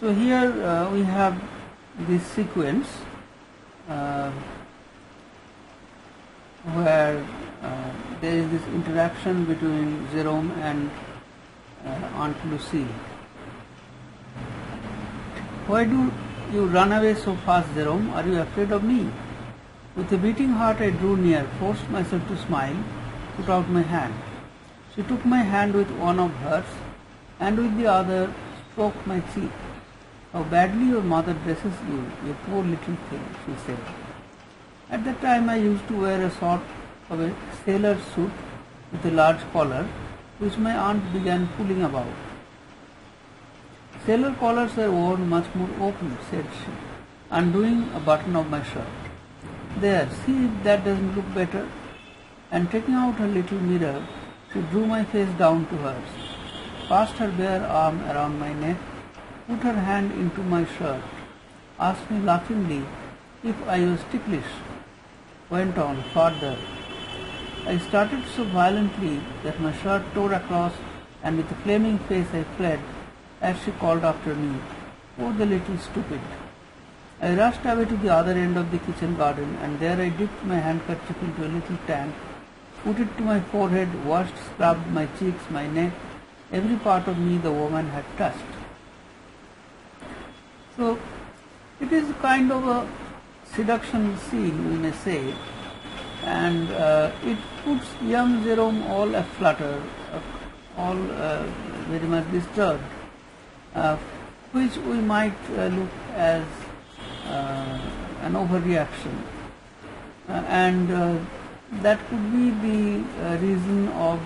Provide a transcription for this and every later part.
So here we have this sequence where there is this interaction between Jerome and Aunt Lucy. Why do you run away so fast, Jerome? Are you afraid of me? With a beating heart I drew near, forced myself to smile, put out my hand. She took my hand with one of hers and with the other stroked my cheek. How badly your mother dresses you, you poor little thing, she said. At that time I used to wear a sort of a sailor suit with a large collar, which my aunt began fooling about. Sailor collars are worn much more open, said she, undoing a button of my shirt. There, see if that doesn't look better. And taking out her little mirror, she drew my face down to hers, passed her bare arm around my neck, put her hand into my shirt, asked me laughingly if I was ticklish, went on further. I started so violently that my shirt tore across, and with a flaming face I fled as she called after me, "Oh, the little stupid." I rushed away to the other end of the kitchen garden, and there I dipped my handkerchief into a little tank, put it to my forehead, washed, scrubbed my cheeks, my neck, every part of me the woman had touched. So it is kind of a seduction scene, we may say, and it puts young Jerome all aflutter, all very much disturbed, which we might look as an overreaction, and that could be the reason of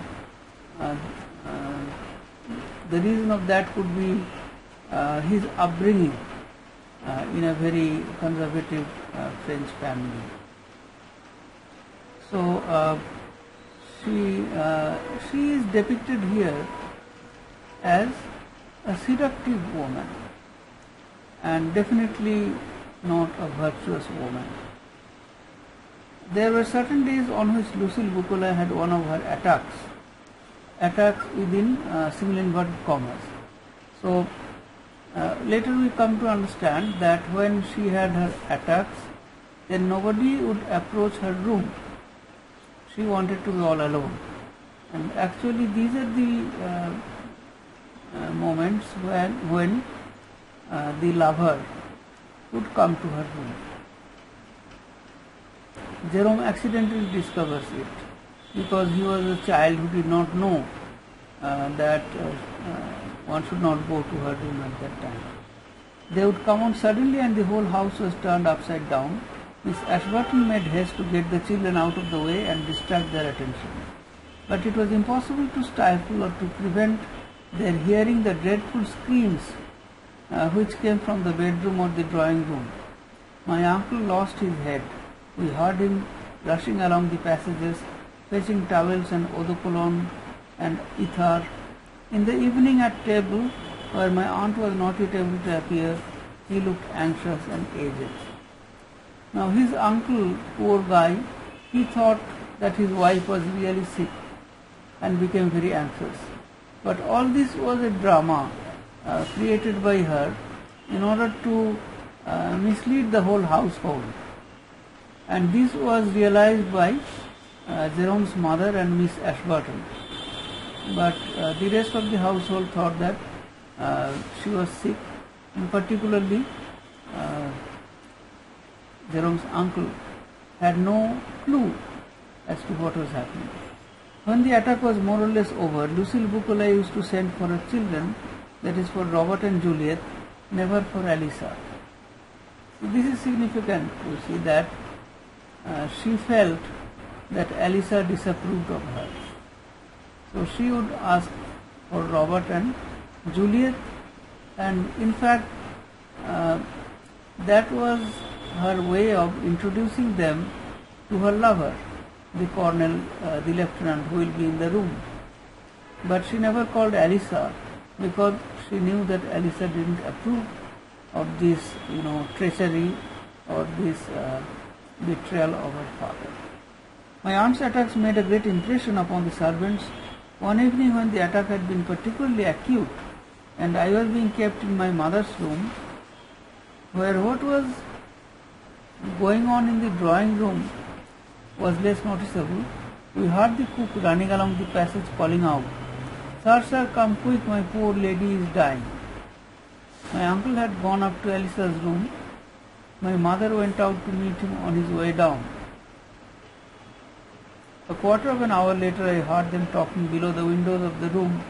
that could be his upbringing in a very conservative French family. So she is depicted here as a seductive woman, and definitely not a virtuous woman. There were certain days on which Lucille Boucquelet had one of her attacks within single inverted commas. So later we come to understand that when she had her attacks, then nobody would approach her room. She wanted to be all alone. And actually these are the moments when the lover would come to her room. Jerome accidentally discovers it because he was a child who did not know that one should not go to her room at that time. They would come on suddenly and the whole house was turned upside down. Miss Ashburton made haste to get the children out of the way and distract their attention. But it was impossible to stifle or to prevent their hearing the dreadful screams which came from the bedroom or the drawing room. My uncle lost his head. We heard him rushing along the passages, fetching towels and eau de cologne and ether. In the evening at table, where my aunt was not yet able to appear, he looked anxious and aged. Now his uncle, poor guy, he thought that his wife was really sick and became very anxious. But all this was a drama created by her in order to mislead the whole household. And this was realized by Jerome's mother and Miss Ashburton. But the rest of the household thought that she was sick, and particularly Jerome's uncle had no clue as to what was happening. When the attack was more or less over, Lucille Boucquelet used to send for her children, that is for Robert and Juliet, never for Alisa. So this is significant to see that she felt that Alisa disapproved of her. So she would ask for Robert and Juliet, and in fact that was her way of introducing them to her lover, the colonel, the lieutenant who will be in the room. But she never called Alisa because she knew that Alisa didn't approve of this, treachery or this betrayal of her father. My aunt's attacks made a great impression upon the servants. One evening when the attack had been particularly acute, and I was being kept in my mother's room, where what was going on in the drawing room was less noticeable. We heard the cook running along the passage calling out, "Sir, sir, come quick, my poor lady is dying." My uncle had gone up to Elisa's room. My mother went out to meet him on his way down. A quarter of an hour later I heard them talking below the windows of the room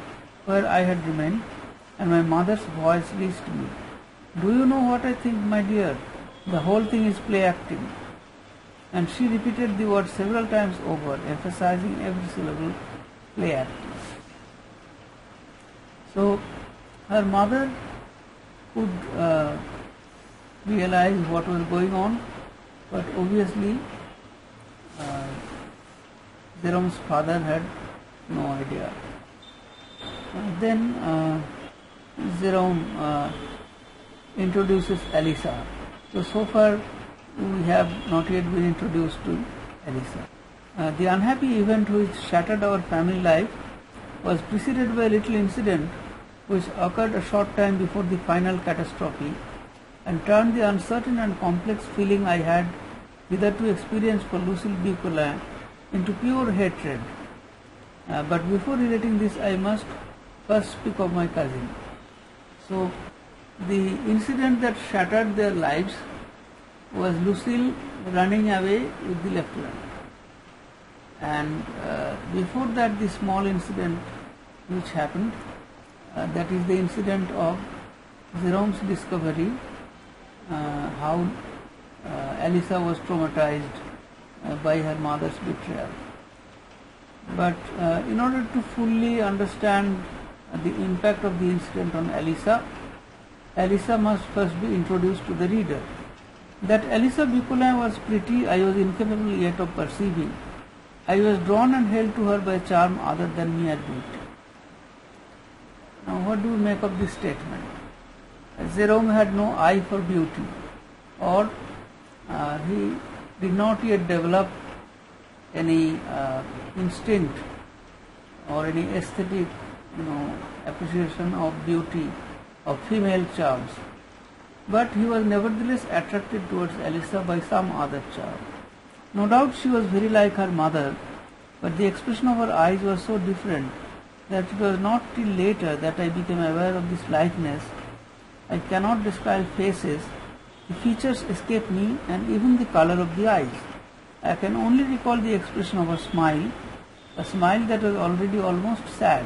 where I had remained, and my mother's voice reached me. "Do you know what I think, my dear? The whole thing is play acting." And she repeated the word several times over, emphasizing every syllable, play acting. So her mother could realize what was going on, but obviously Jerome's father had no idea. Then Jerome introduces Elisa. So far we have not yet been introduced to Elisa. The unhappy event which shattered our family life was preceded by a little incident which occurred a short time before the final catastrophe and turned the uncertain and complex feeling I had hitherto experienced for Lucille Bucquelin into pure hatred. But before relating this, I must first speak of my cousin. So, the incident that shattered their lives was Lucille running away with the lieutenant. And before that, the small incident which happened, that is the incident of Jerome's discovery, how Elisa was traumatized by her mother's betrayal. But in order to fully understand the impact of the incident on Elisa must first be introduced to the reader. That Elisa Bucquelin was pretty, I was incapable yet of perceiving. I was drawn and held to her by a charm other than mere beauty. Now, what do we make of this statement? Jerome had no eye for beauty, or he did not yet develop any instinct or any aesthetic, appreciation of beauty, of female charms. But he was nevertheless attracted towards Elisa by some other charm. No doubt she was very like her mother, but the expression of her eyes was so different that it was not till later that I became aware of this likeness. I cannot describe faces. The features escape me, and even the color of the eyes. I can only recall the expression of her smile, a smile that was already almost sad,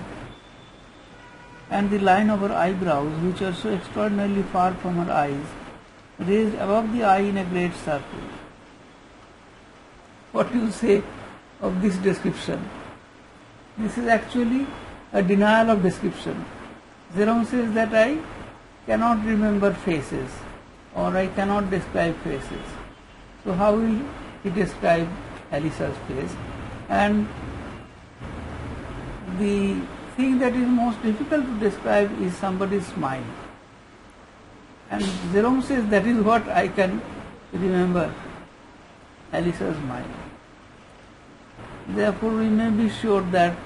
and the line of her eyebrows, which are so extraordinarily far from her eyes, raised above the eye in a great circle. What do you say of this description? This is actually a denial of description. Jerome says that I cannot remember faces, or I cannot describe faces. So how will he describe Elisa's face? And the thing that is most difficult to describe is somebody's smile. And Jerome says that is what I can remember, Elisa's smile. Therefore, we may be sure that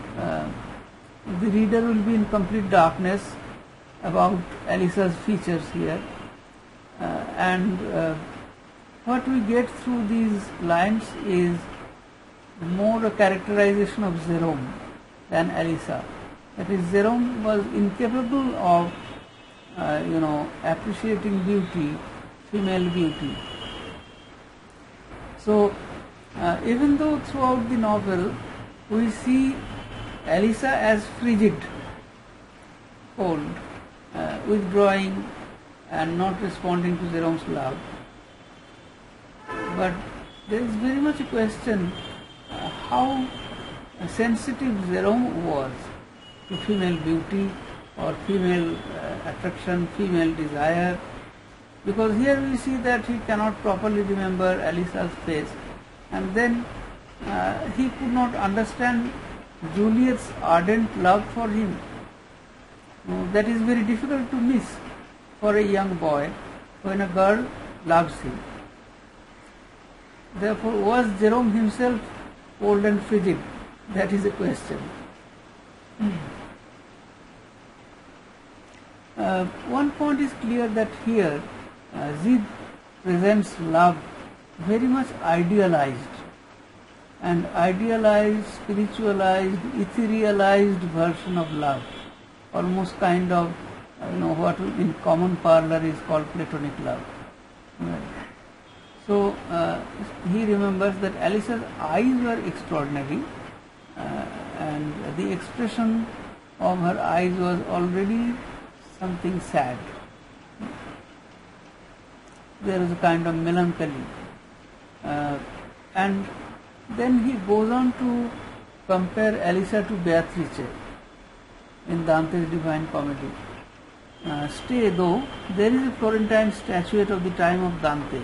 the reader will be in complete darkness about Elisa's features here. And what we get through these lines is more a characterization of Jerome than Elisa. That is, Jerome was incapable of, appreciating beauty, female beauty. So, even though throughout the novel we see Elisa as frigid, cold, withdrawing and not responding to Jerome's love, but there is very much a question how sensitive Jerome was to female beauty or female attraction, female desire, because here we see that he cannot properly remember Elisa's face, and then he could not understand Juliet's ardent love for him. That is very difficult to miss for a young boy when a girl loves him. Therefore, was Jerome himself cold and frigid? That is a question. One point is clear that here Zid presents love very much idealized, and idealized, spiritualized, etherealized version of love, almost kind of what in common parlor is called platonic love. Right. So he remembers that Alice's eyes were extraordinary, and the expression of her eyes was already something sad. There is a kind of melancholy, and then he goes on to compare Alicia to Beatrice in Dante's Divine Comedy. Stay though, there is a Florentine statuette of the time of Dante,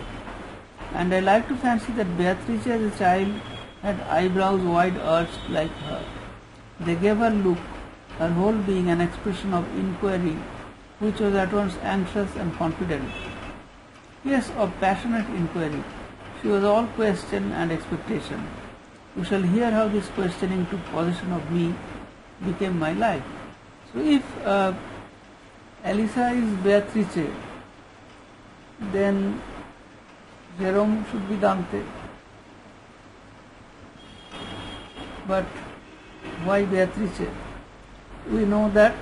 and I like to fancy that Beatrice as a child had eyebrows wide arched like her. They gave her look, her whole being, an expression of inquiry which was at once anxious and confident. Yes, of passionate inquiry. She was all question and expectation. You shall hear how this questioning took possession of me, became my life. So if Alicia is Beatrice, then Jerome should be Dante. But why Beatrice? We know that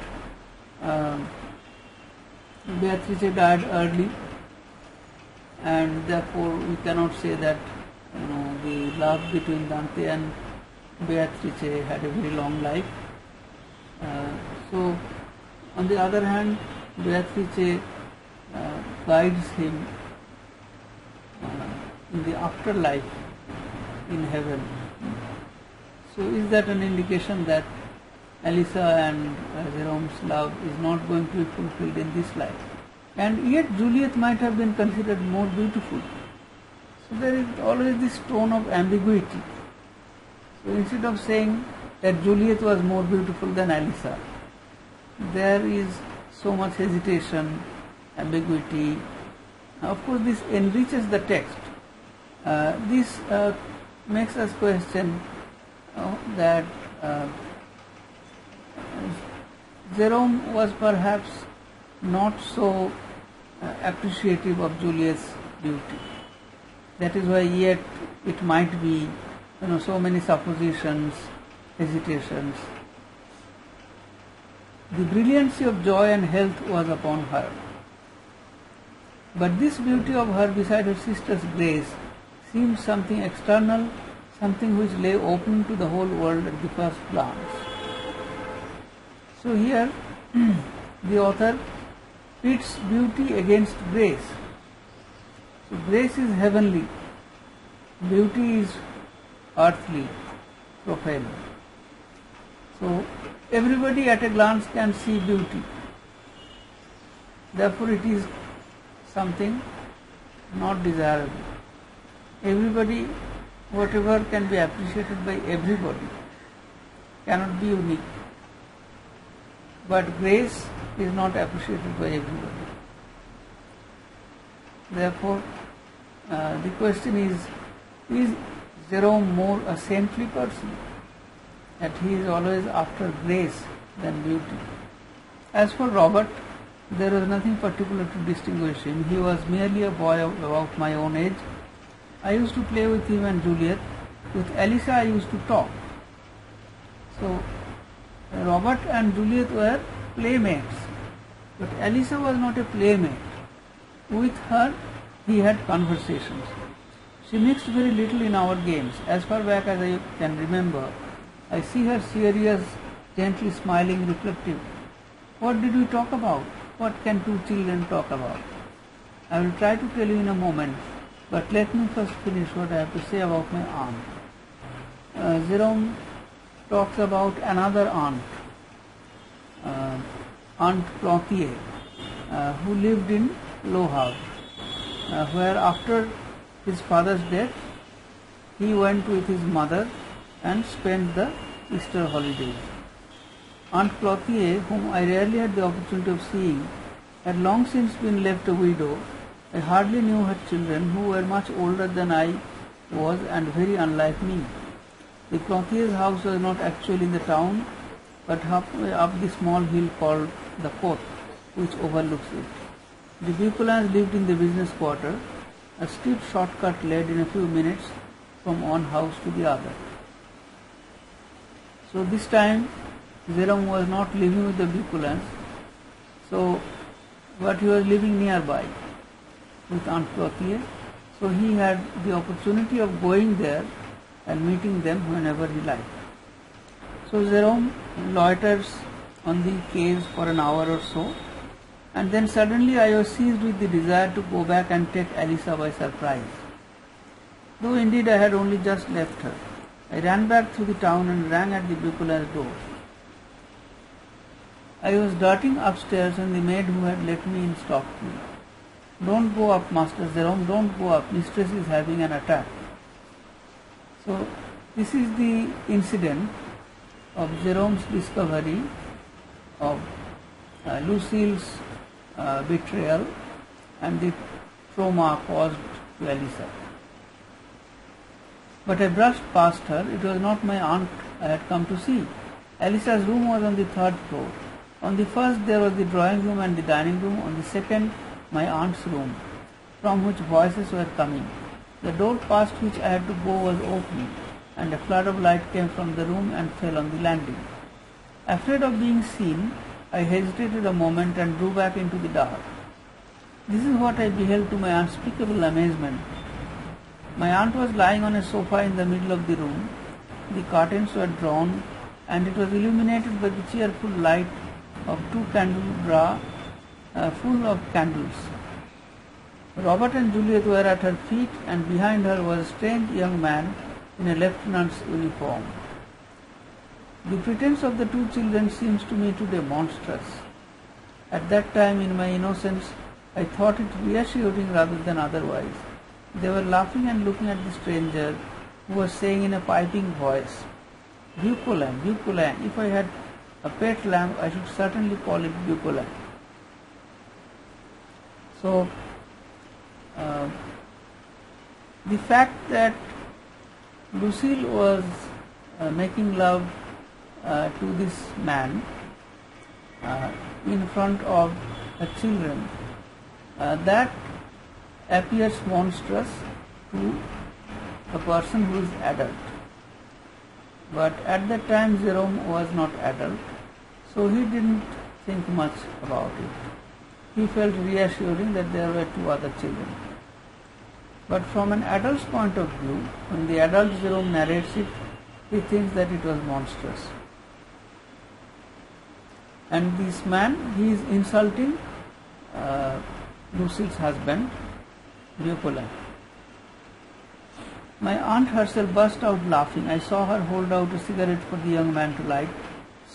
Beatrice died early, and therefore we cannot say that the love between Dante and Beatrice had a very long life. So on the other hand, Beatrice guides him in the afterlife in heaven. So is that an indication that Alicia and Jerome's love is not going to be fulfilled in this life? And yet Juliet might have been considered more beautiful. So there is always this tone of ambiguity. So instead of saying that Juliet was more beautiful than Alicia, there is so much hesitation, ambiguity. Of course, this enriches the text. This makes us question that Jerome was perhaps not so appreciative of Juliet's beauty. That is why yet it might be so many suppositions, hesitations. The brilliancy of joy and health was upon her. But this beauty of her beside her sister's grace seemed something external, something which lay open to the whole world at the first glance. So here the author pits beauty against grace. So grace is heavenly, beauty is earthly, profane. So everybody at a glance can see beauty. Therefore it is something not desirable. Everybody, whatever can be appreciated by everybody, cannot be unique. But grace is not appreciated by everybody. Therefore, the question is Jerome more a saintly person? That he is always after grace than beauty. As for Robert, there was nothing particular to distinguish him. He was merely a boy of about my own age. I used to play with him and Juliet. With Alicia I used to talk. So Robert and Juliet were playmates, but Alicia was not a playmate. With her he had conversations. She mixed very little in our games. As far back as I can remember, I see her serious, gently smiling, reflective. What did we talk about? What can two children talk about? I will try to tell you in a moment, but let me first finish what I have to say about my aunt. Jerome talks about another aunt, Aunt Clothier, who lived in Low House, where after his father's death, he went with his mother and spent the Easter holidays. Aunt Clothier, whom I rarely had the opportunity of seeing, had long since been left a widow. I hardly knew her children, who were much older than I was and very unlike me. The Clothier's house was not actually in the town, but halfway up the small hill called the Cote, which overlooks it. The Bucolins lived in the business quarter. A steep shortcut led in a few minutes from one house to the other. So this time Jerome was not living with the Bucolins, but he was living nearby with Aunt Clotilde. So he had the opportunity of going there and meeting them whenever he liked. So Jerome loiters on the caves for an hour or so, and then suddenly I was seized with the desire to go back and take Elisa by surprise. Though indeed I had only just left her. I ran back through the town and rang at the Bucolin's door. I was darting upstairs when the maid who had let me in stopped me. "Don't go up, Master Jerome, don't go up. Mistress is having an attack." So this is the incident of Jerome's discovery of Lucille's betrayal and the trauma caused to Elisa. But I brushed past her. It was not my aunt I had come to see. Elisa's room was on the 3rd floor. On the first there was the drawing room and the dining room. On the second, my aunt's room, from which voices were coming. The door past which I had to go was open, and a flood of light came from the room and fell on the landing. Afraid of being seen, I hesitated a moment and drew back into the dark. This is what I beheld to my unspeakable amazement. My aunt was lying on a sofa in the middle of the room. The curtains were drawn, and it was illuminated by the cheerful light of 2 candelabra full of candles. Robert and Juliet were at her feet, and behind her was a strange young man in a lieutenant's uniform. The pretense of the 2 children seems to me today monstrous. At that time, in my innocence, I thought it reassuring rather than otherwise. They were laughing and looking at the stranger, who was saying in a piping voice, "Bucolin, Bucolin, if I had a pet lamb, I should certainly call it Bucolin." So, the fact that Lucille was making love to this man in front of her children, that appears monstrous to a person who is adult. But at that time Jerome was not adult, so he didn't think much about it. He felt reassuring that there were 2 other children. But from an adult's point of view, when the adult Jerome narrates it, he thinks that it was monstrous. And this man, he is insulting Lucille's husband, Bucolin. My aunt herself burst out laughing. I saw her hold out a cigarette for the young man to light,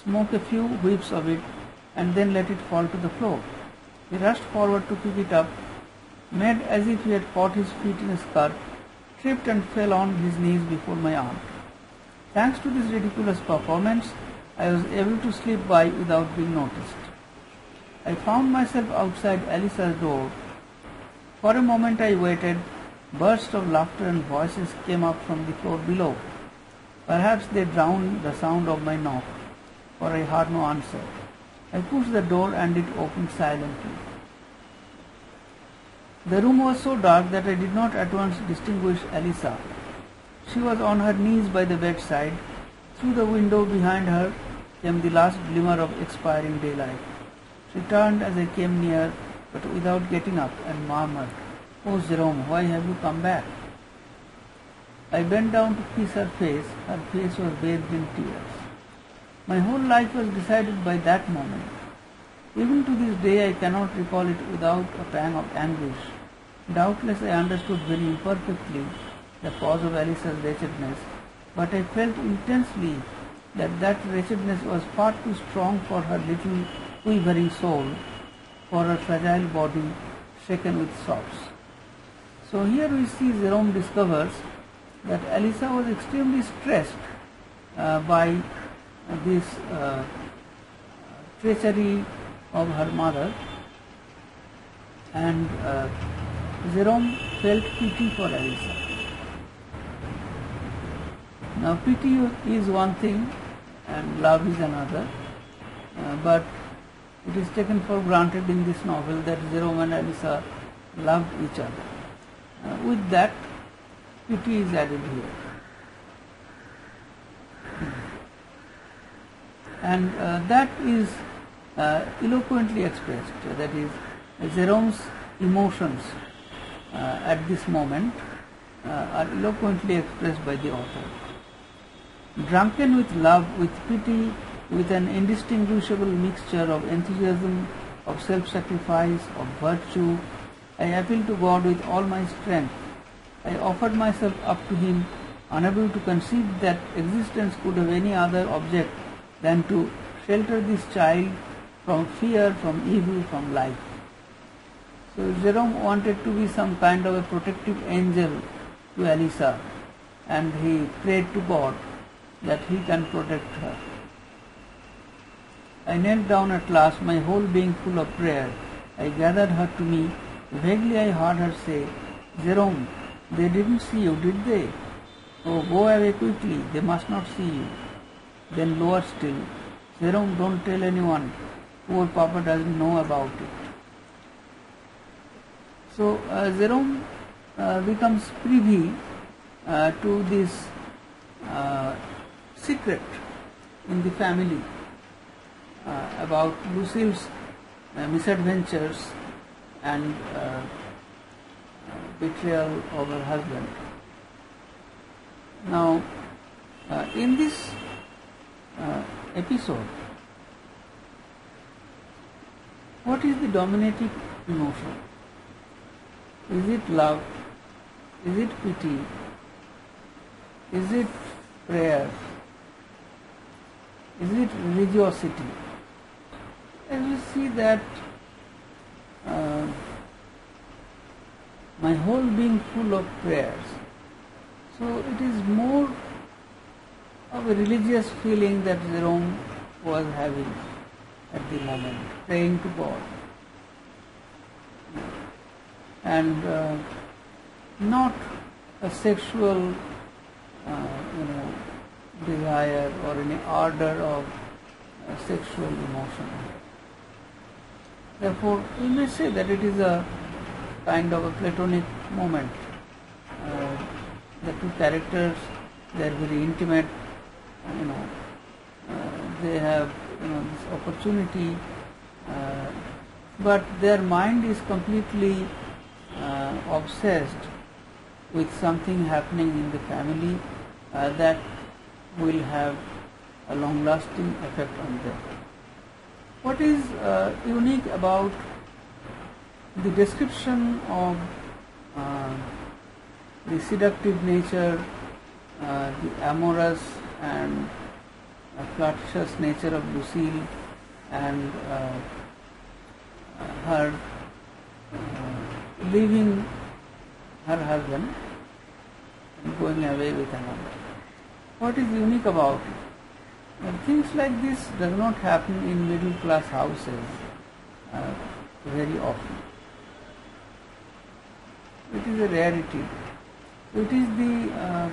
smoke a few whiffs of it, and then let it fall to the floor. He rushed forward to pick it up, made as if he had caught his feet in a skirt, tripped and fell on his knees before my aunt. Thanks to this ridiculous performance, I was able to slip by without being noticed. I found myself outside Elisa's door. For a moment I waited. Bursts of laughter and voices came up from the floor below. Perhaps they drowned the sound of my knock, for I heard no answer. I pushed the door and it opened silently. The room was so dark that I did not at once distinguish Elisa. She was on her knees by the bedside. Through the window behind her came the last glimmer of expiring daylight. She turned as I came near, but without getting up, and murmured, "Oh, Jerome, why have you come back?" I bent down to kiss her face. Her face was bathed in tears. My whole life was decided by that moment. Even to this day I cannot recall it without a pang of anguish. Doubtless I understood very imperfectly the cause of Elisa's wretchedness, but I felt intensely that wretchedness was far too strong for her little quivering soul, for her fragile body shaken with sobs. So here we see Jerome discovers that Elisa was extremely stressed by this treachery of her mother, and Jerome felt pity for Elisa. Now pity is one thing and love is another, but It is taken for granted in this novel that Jerome and Alyssa loved each other. With that, pity is added here. And that is eloquently expressed, that is, Jerome's emotions at this moment are eloquently expressed by the author. Drunken with love, with pity, with an indistinguishable mixture of enthusiasm, of self-sacrifice, of virtue, I appealed to God with all my strength. I offered myself up to Him, unable to conceive that existence could have any other object than to shelter this child from fear, from evil, from life. So Jerome wanted to be some kind of a protective angel to Alyssa, and he prayed to God that He can protect her. I knelt down at last, my whole being full of prayer. I gathered her to me. Vaguely I heard her say, Jerome, they didn't see you, did they? Oh, go away quickly, they must not see you. Then lower still, Jerome, don't tell anyone. Poor Papa doesn't know about it. So Jerome becomes privy to this secret in the family about Lucille's misadventures and betrayal of her husband. Now, in this episode, what is the dominating emotion? Is it love? Is it pity? Is it prayer? Is it religiosity? As we see that my whole being full of prayers. So it is more of a religious feeling that Jerome was having at the moment, praying to God. And not a sexual desire or any ardor of sexual emotion. Therefore, we may say that it is a kind of a platonic moment. The two characters, they are very intimate, they have this opportunity, but their mind is completely obsessed with something happening in the family that will have a long-lasting effect on them. What is unique about the description of the seductive nature, the amorous and flirtatious nature of Lucille and her leaving her husband and going away with another. What is unique about it? Things like this does not happen in middle class houses very often. It is a rarity. It is the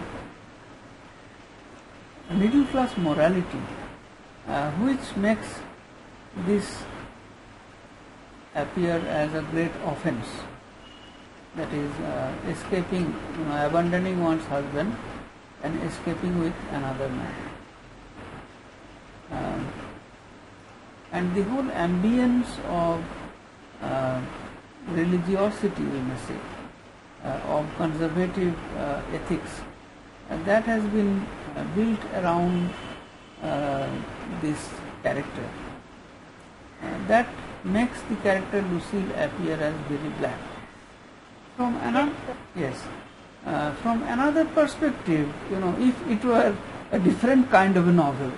middle class morality which makes this appear as a great offense. That is escaping, abandoning one's husband and escaping with another man. And the whole ambience of religiosity, we may say, of conservative ethics, that has been built around this character. That makes the character Lucille appear as very black. From another perspective, if it were a different kind of a novel,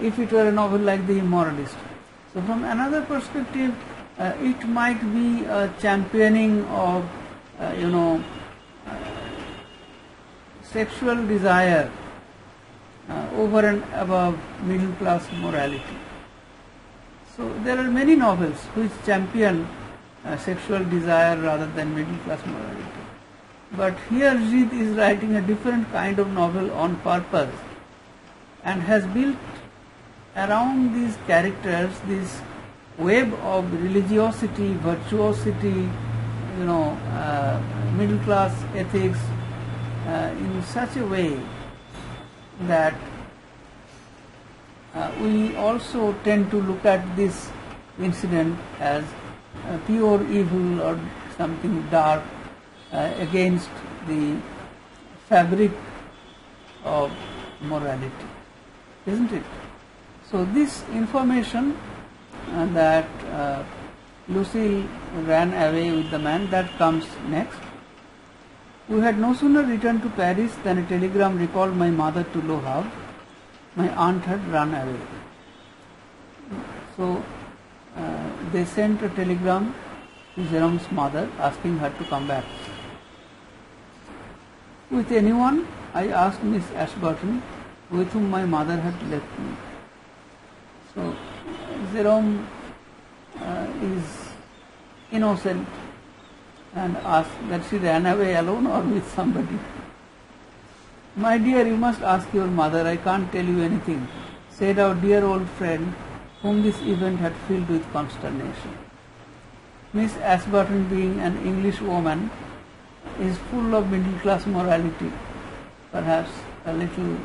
if it were a novel like The Immoralist, so from another perspective, it might be a championing of, sexual desire over and above middle class morality. So there are many novels which champion sexual desire rather than middle class morality. But here Gide is writing a different kind of novel on purpose and has built around these characters this web of religiosity, virtuosity, middle class ethics in such a way that we also tend to look at this incident as pure evil or something dark against the fabric of morality, isn't it? So this information that Lucille ran away with the man, that comes next. We had no sooner returned to Paris than a telegram recalled my mother to Le Havre. My aunt had run away. So they sent a telegram to Jerome's mother asking her to come back. With anyone? I asked Miss Ashburton, with whom my mother had left me. So Jerome is innocent and asked that she ran away alone or with somebody. My dear, you must ask your mother, I can't tell you anything, said our dear old friend, whom this event had filled with consternation. Miss Ashburton, being an English woman, is full of middle class morality, perhaps a little,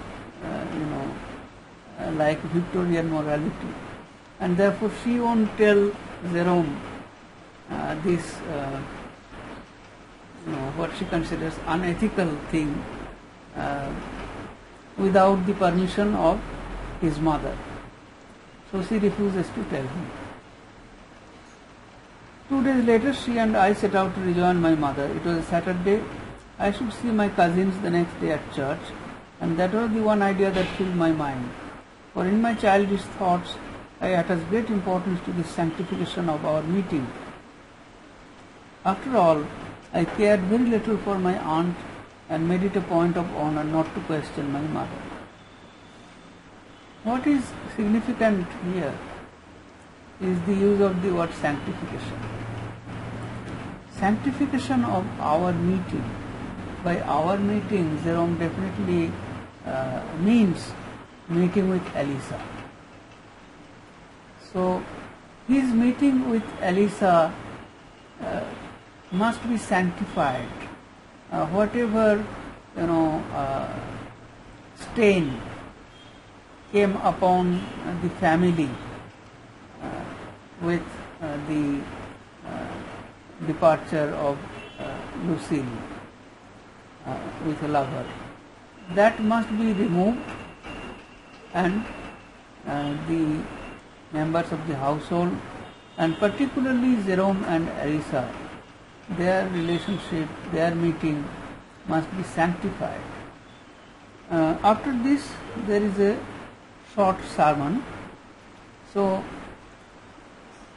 like Victorian morality, and therefore she won't tell Jerome this, what she considers unethical thing without the permission of his mother. So she refuses to tell him. 2 days later, she and I set out to rejoin my mother. It was a Saturday. I should see my cousins the next day at church, and that was the one idea that filled my mind. For in my childish thoughts, I attached great importance to the sanctification of our meeting. After all, I cared very little for my aunt and made it a point of honor not to question my mother. What is significant here is the use of the word sanctification. Sanctification of our meeting. By our meeting, Jerome definitely means meeting with Elisa. So his meeting with Elisa must be sanctified. Whatever stain came upon the family with the departure of Lucille with a lover, that must be removed, and the members of the household, and particularly Jerome and Elisa, their relationship, their meeting must be sanctified. After this, there is a short sermon. So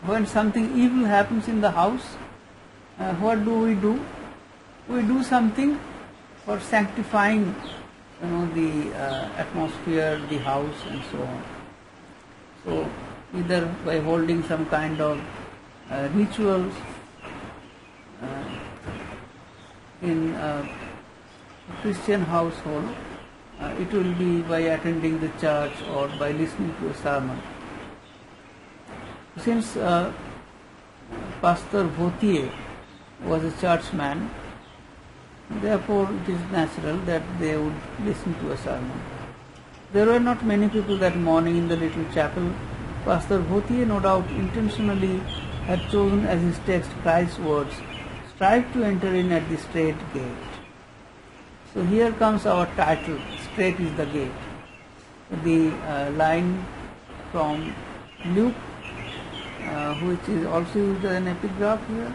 when something evil happens in the house, what do? We do something for sanctifying, the atmosphere, the house, and so on. So either by holding some kind of rituals in a Christian household, it will be by attending the church or by listening to a sermon. Since Pastor Vautier was a churchman, therefore it is natural that they would listen to a sermon. There were not many people that morning in the little chapel. Pastor Vautier, no doubt intentionally, had chosen as his text Christ's words, "Strive to enter in at the straight gate." So here comes our title, "Straight is the gate." The line from Luke, which is also used as an epigraph here,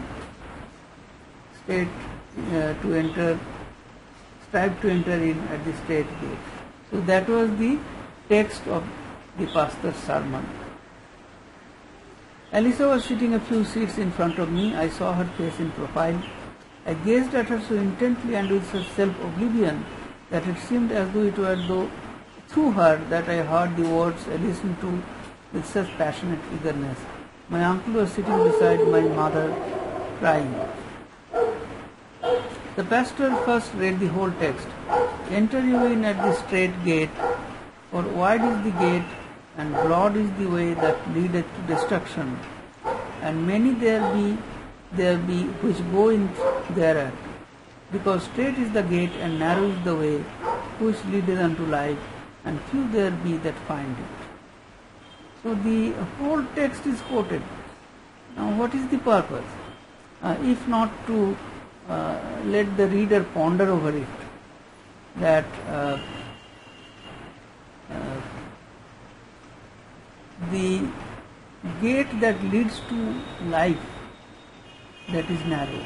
straight to enter, strive to enter in at the straight gate. So that was the text of the pastor's sermon. Elisa was sitting a few seats in front of me. I saw her face in profile. I gazed at her so intently and with such self-oblivion that it seemed as though it were through her that I heard the words I listened to with such passionate eagerness. My uncle was sitting beside my mother, crying. The pastor first read the whole text. "Enter you in at the straight gate, for wide is the gate, and broad is the way that leadeth to destruction, and many there be which go in thereat. Because straight is the gate and narrow is the way which leadeth unto life, and few there be that find it. So the whole text is quoted. Now what is the purpose? If not to let the reader ponder over it, that the gate that leads to life, that is narrow.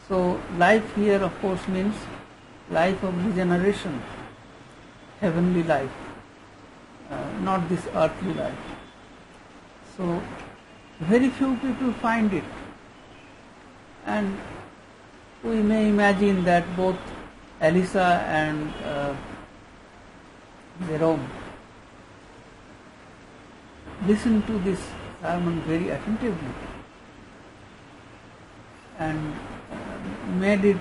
So life here of course means life of regeneration, heavenly life, not this earthly life. So very few people find it, and we may imagine that both Elisa and Jerome listened to this sermon very attentively and made it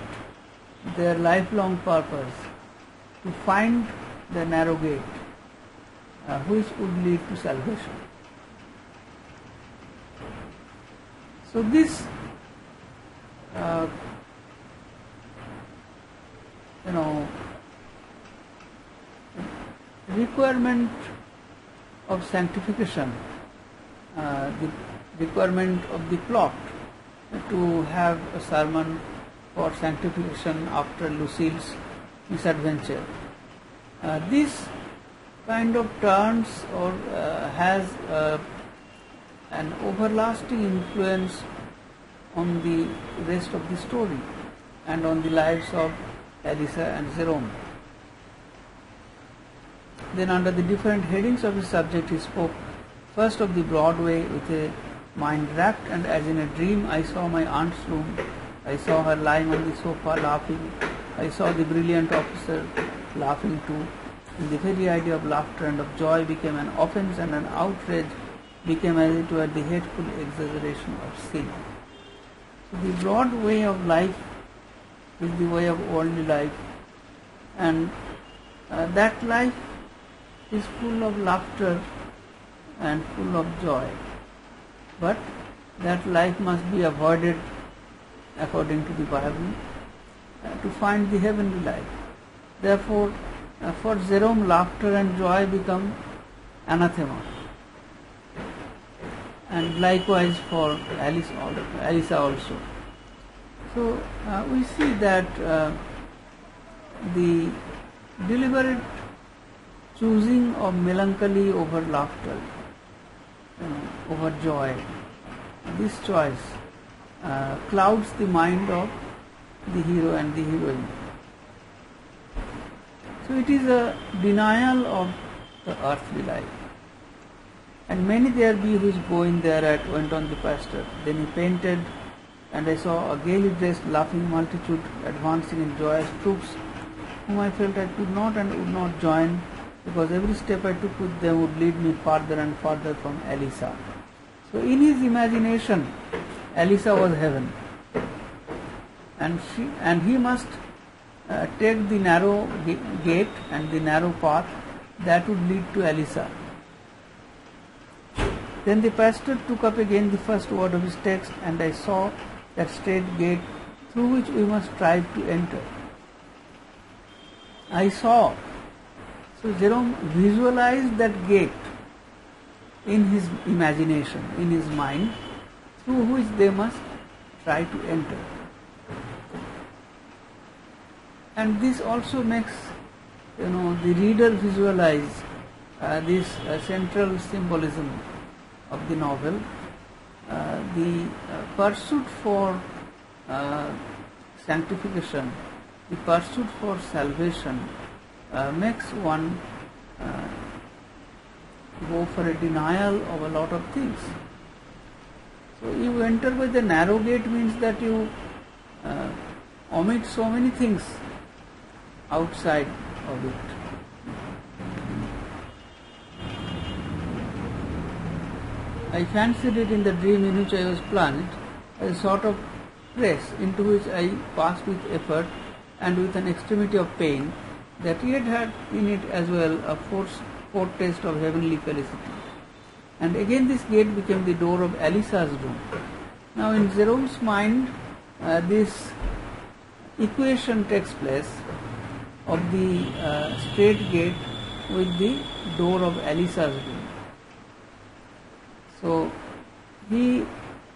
their lifelong purpose to find the narrow gate which would lead to salvation. So this requirement of sanctification, the requirement of the plot to have a sermon for sanctification after Lucille's misadventure. This kind of turns or has an everlasting influence on the rest of the story and on the lives of Elisa and Jerome. Then under the different headings of the subject he spoke first of the broad way with a mind rapt, and as in a dream I saw my aunt's room. I saw her lying on the sofa laughing. I saw the brilliant officer laughing too. And the very idea of laughter and of joy became an offense, and an outrage became as it were the hateful exaggeration of sin. So the broad way of life is the way of worldly life, and that life is full of laughter and full of joy. But that life must be avoided according to the Bible to find the heavenly life. Therefore, for Jerome, laughter and joy become anathema, and likewise for Elisa also. So we see that the deliberate choosing of melancholy over laughter, over joy, this choice clouds the mind of the hero and the heroine. So it is a denial of the earthly life. And many there be which go in thereat, went on the pastor. Then he painted, and I saw a gaily dressed, laughing multitude advancing in joyous troops, whom I felt I could not and would not join, because every step I took with them would lead me farther and farther from Elisa. So in his imagination, Elisa was heaven, and he must take the narrow gate and the narrow path that would lead to Elisa. Then the pastor took up again the first word of his text, and I saw that straight gate through which we must strive to enter. I saw. So Jerome visualized that gate in his imagination, in his mind, through which they must try to enter. And this also makes the reader visualize this central symbolism of the novel. The pursuit for sanctification, the pursuit for salvation makes one go for a denial of a lot of things. So you enter by the narrow gate means that you omit so many things outside of it. I fancied it in the dream in which I was plunged as a sort of press into which I passed with effort and with an extremity of pain, that yet had in it as well a foretaste of heavenly felicity. And again this gate became the door of Elisa's room. Now in Jerome's mind, this equation takes place of the straight gate with the door of Elisa's room. So he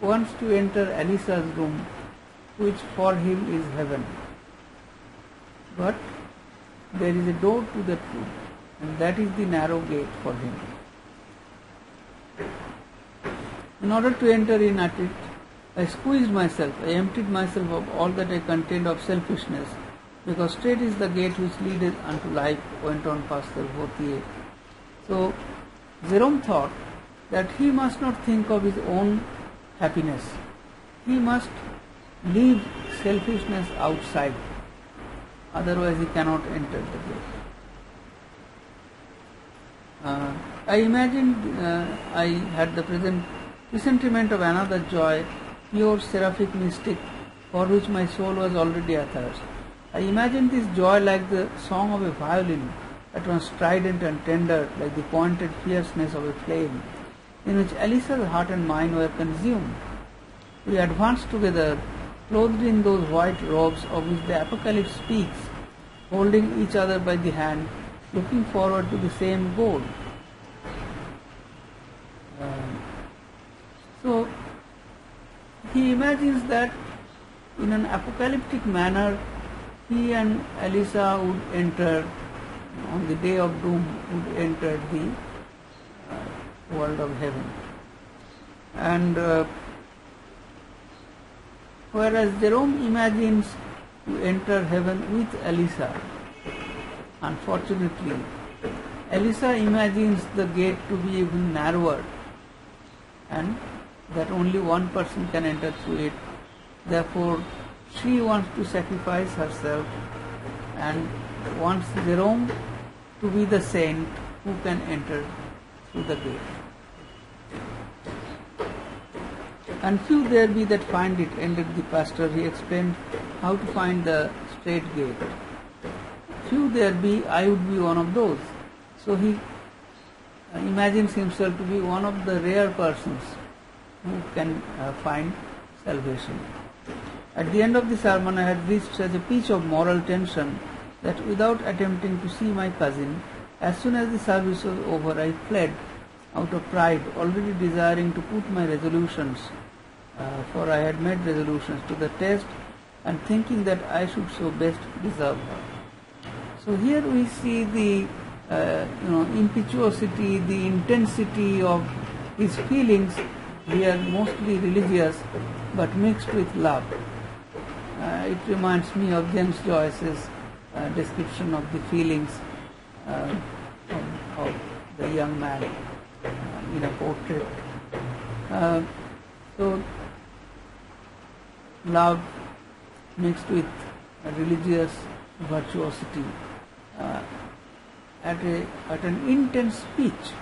wants to enter Elisa's room, which for him is heaven. But there is a door to that room, and that is the narrow gate for him. In order to enter in at it, I squeezed myself, I emptied myself of all that I contained of selfishness, because straight is the gate which leadeth unto life, went on Pastor Vauthier. So Jerome thought that he must not think of his own happiness. He must leave selfishness outside, otherwise he cannot enter the gate. I imagined I had the presentiment of another joy, pure seraphic mystic, for which my soul was already athirst. I imagined this joy like the song of a violin, at once strident and tender, like the pointed fierceness of a flame, in which Elisa's heart and mine were consumed. We advanced together, clothed in those white robes of which the Apocalypse speaks, holding each other by the hand, looking forward to the same goal. So he imagines that in an apocalyptic manner he and Elisa would enter, on the day of doom, would enter the world of heaven. And whereas Jerome imagines to enter heaven with Elisa, unfortunately Elisa imagines the gate to be even narrower, and that only one person can enter through it. Therefore, she wants to sacrifice herself and wants Jerome to be the saint who can enter through the gate. And few there be that find it, ended the pastor. He explained how to find the straight gate. Few there be, I would be one of those. So he imagines himself to be one of the rare persons who can find salvation. At the end of the sermon, I had reached such a pitch of moral tension that without attempting to see my cousin, as soon as the service was over, I fled out of pride, already desiring to put my resolutions, for I had made resolutions, to the test, and thinking that I should so best deserve her. So here we see the impetuosity, the intensity of his feelings. They are mostly religious, but mixed with love. It reminds me of James Joyce's description of the feelings of the young man in a portrait. So love mixed with religious virtuosity at an intense pitch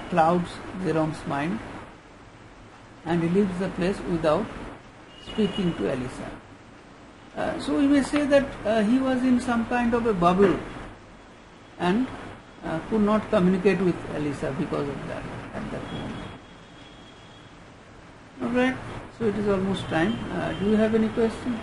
clouds Jerome's mind, and he leaves the place without speaking to Elisa. So we may say that he was in some kind of a bubble and could not communicate with Elisa because of that at that moment. Alright, so it is almost time. Do you have any question?